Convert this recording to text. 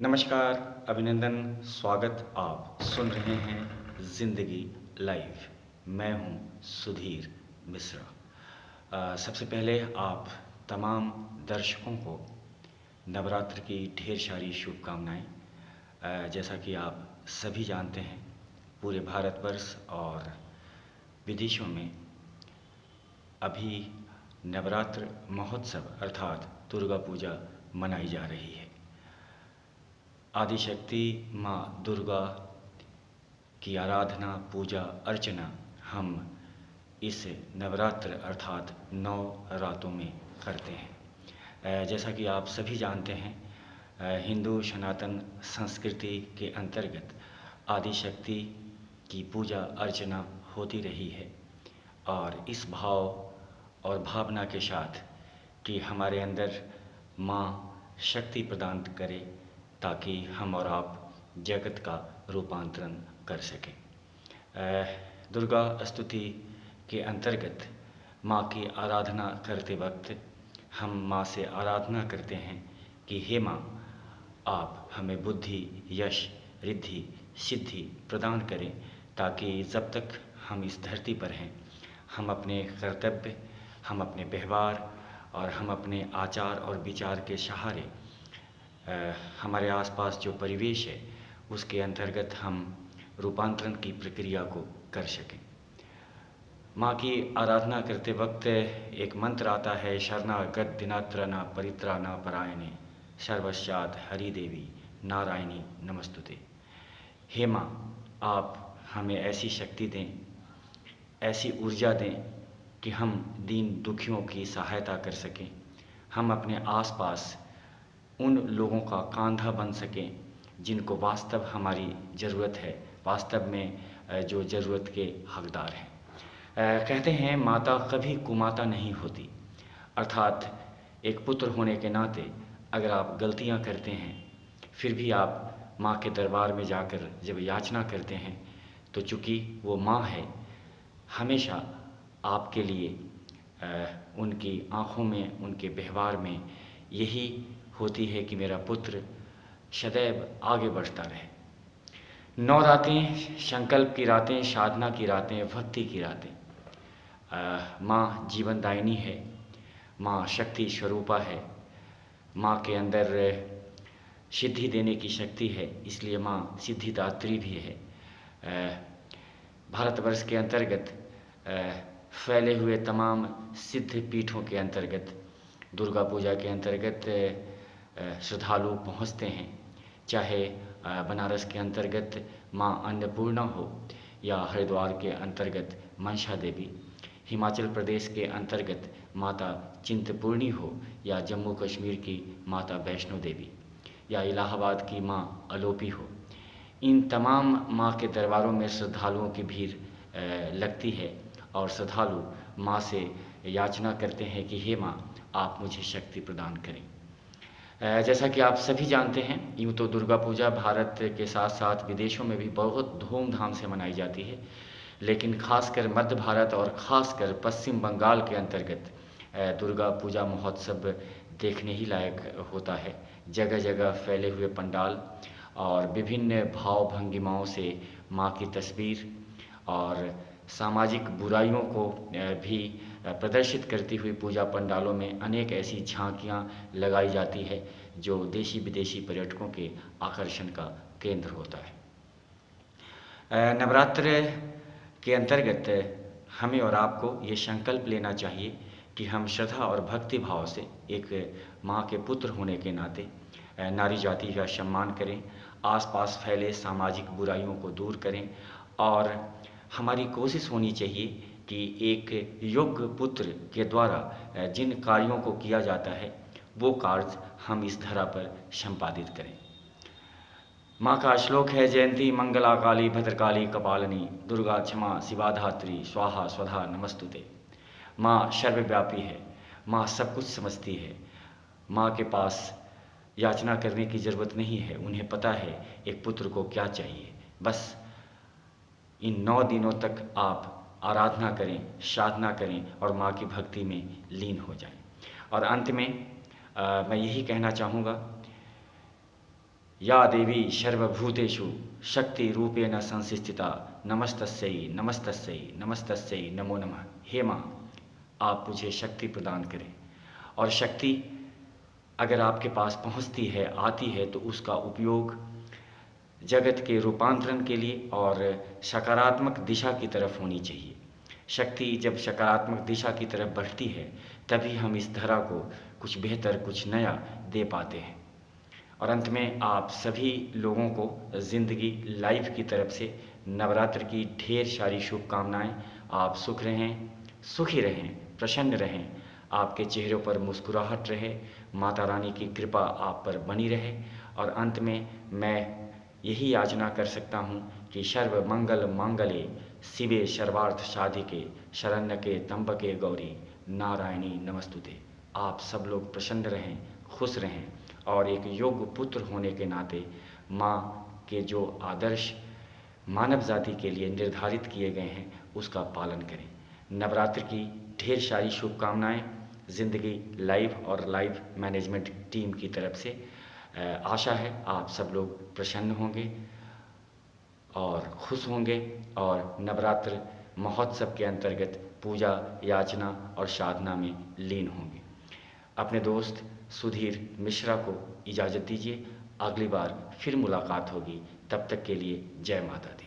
नमस्कार, अभिनंदन, स्वागत। आप सुन रहे हैं ज़िंदगी लाइव। मैं हूं सुधीर मिश्रा। सबसे पहले आप तमाम दर्शकों को नवरात्र की ढेर सारी शुभकामनाएं। जैसा कि आप सभी जानते हैं, पूरे भारतवर्ष और विदेशों में अभी नवरात्र महोत्सव अर्थात दुर्गा पूजा मनाई जा रही है। आदिशक्ति माँ दुर्गा की आराधना, पूजा अर्चना हम इस नवरात्र अर्थात 9 रातों में करते हैं। जैसा कि आप सभी जानते हैं, हिंदू सनातन संस्कृति के अंतर्गत आदिशक्ति की पूजा अर्चना होती रही है और इस भाव और भावना के साथ कि हमारे अंदर माँ शक्ति प्रदान करे ताकि हम और आप जगत का रूपांतरण कर सकें। दुर्गा स्तुति के अंतर्गत माँ की आराधना करते वक्त हम माँ से आराधना करते हैं कि हे माँ, आप हमें बुद्धि, यश, रिद्धि, सिद्धि प्रदान करें ताकि जब तक हम इस धरती पर हैं हम अपने कर्तव्य, हम अपने व्यवहार और हम अपने आचार और विचार के सहारे हमारे आसपास जो परिवेश है उसके अंतर्गत हम रूपांतरण की प्रक्रिया को कर सकें। माँ की आराधना करते वक्त एक मंत्र आता है, शरणागत दिनात्रना परित्राणा परायणे सर्वस्यात् हरि देवी नारायणी नमस्तुते। हे माँ, आप हमें ऐसी शक्ति दें, ऐसी ऊर्जा दें कि हम दीन दुखियों की सहायता कर सकें, हम अपने आसपास उन लोगों का कांधा बन सकें जिनको वास्तव हमारी ज़रूरत है, वास्तव में जो ज़रूरत के हकदार हैं। कहते हैं माता कभी कुमाता नहीं होती, अर्थात एक पुत्र होने के नाते अगर आप गलतियां करते हैं फिर भी आप माँ के दरबार में जाकर जब याचना करते हैं तो चूँकि वो माँ है, हमेशा आपके लिए उनकी आँखों में, उनके व्यवहार में यही होती है कि मेरा पुत्र सदैव आगे बढ़ता रहे। 9 रातें संकल्प की रातें, साधना की रातें, भक्ति की रातें। माँ जीवनदायिनी है, माँ शक्ति स्वरूपा है, माँ के अंदर सिद्धि देने की शक्ति है, इसलिए माँ सिद्धिदात्री भी है। भारतवर्ष के अंतर्गत फैले हुए तमाम सिद्ध पीठों के अंतर्गत दुर्गा पूजा के अंतर्गत श्रद्धालु पहुँचते हैं, चाहे बनारस के अंतर्गत माँ अन्नपूर्णा हो या हरिद्वार के अंतर्गत मनसा देवी, हिमाचल प्रदेश के अंतर्गत माता चिंतपूर्णी हो या जम्मू कश्मीर की माता वैष्णो देवी या इलाहाबाद की माँ अलोपी हो। इन तमाम माँ के दरबारों में श्रद्धालुओं की भीड़ लगती है और श्रद्धालु माँ से याचना करते हैं कि हे माँ, आप मुझे शक्ति प्रदान करें। जैसा कि आप सभी जानते हैं, यूँ तो दुर्गा पूजा भारत के साथ साथ विदेशों में भी बहुत धूमधाम से मनाई जाती है, लेकिन खासकर मध्य भारत और ख़ासकर पश्चिम बंगाल के अंतर्गत दुर्गा पूजा महोत्सव देखने ही लायक होता है। जगह जगह फैले हुए पंडाल और विभिन्न भाव भंगिमाओं से माँ की तस्वीर और सामाजिक बुराइयों को भी प्रदर्शित करती हुई पूजा पंडालों में अनेक ऐसी झांकियाँ लगाई जाती है जो देशी विदेशी पर्यटकों के आकर्षण का केंद्र होता है। नवरात्र के अंतर्गत हमें और आपको ये संकल्प लेना चाहिए कि हम श्रद्धा और भक्ति भाव से एक माँ के पुत्र होने के नाते नारी जाति का सम्मान करें, आसपास फैले सामाजिक बुराइयों को दूर करें और हमारी कोशिश होनी चाहिए कि एक योग्य पुत्र के द्वारा जिन कार्यों को किया जाता है वो कार्य हम इस धरा पर संपादित करें। माँ का श्लोक है, जयंती मंगला काली भद्रकाली कपालिनी दुर्गा क्षमा शिवा धात्री स्वाहा स्वधा नमस्तुते। माँ सर्वव्यापी है, माँ सब कुछ समझती है। माँ के पास याचना करने की ज़रूरत नहीं है, उन्हें पता है एक पुत्र को क्या चाहिए। बस इन 9 दिनों तक आप आराधना करें, साधना करें और माँ की भक्ति में लीन हो जाएं। और अंत में मैं यही कहना चाहूँगा या देवी सर्वभूतेषु शक्तिरूपेण संस्थिता नमस्तस्यै नमस्तस्यै नमस्तस्यै नमो नमः। हे माँ, आप मुझे शक्ति प्रदान करें, और शक्ति अगर आपके पास पहुँचती है, आती है, तो उसका उपयोग जगत के रूपांतरण के लिए और सकारात्मक दिशा की तरफ होनी चाहिए। शक्ति जब सकारात्मक दिशा की तरफ बढ़ती है, तभी हम इस धरा को कुछ बेहतर, कुछ नया दे पाते हैं। और अंत में आप सभी लोगों को ज़िंदगी लाइव की तरफ से नवरात्र की ढेर सारी शुभकामनाएं। आप सुख रहें, सुखी रहें, प्रसन्न रहें, आपके चेहरों पर मुस्कुराहट रहे, माता रानी की कृपा आप पर बनी रहे। और अंत में मैं यही याचना कर सकता हूँ कि सर्व मंगल मांगल्ये शिवे सर्वार्थ साधिके शरण्यके त्र्यंबके गौरी नारायणी नमस्तुते। आप सब लोग प्रसन्न रहें, खुश रहें, और एक योग्य पुत्र होने के नाते माँ के जो आदर्श मानव जाति के लिए निर्धारित किए गए हैं उसका पालन करें। नवरात्र की ढेर सारी शुभकामनाएं ज़िंदगी लाइव और लाइव मैनेजमेंट टीम की तरफ से। आशा है आप सब लोग प्रसन्न होंगे और खुश होंगे, और नवरात्र महोत्सव के अंतर्गत पूजा, याचना और साधना में लीन होंगे। अपने दोस्त सुधीर मिश्रा को इजाज़त दीजिए। अगली बार फिर मुलाकात होगी, तब तक के लिए जय माता दी।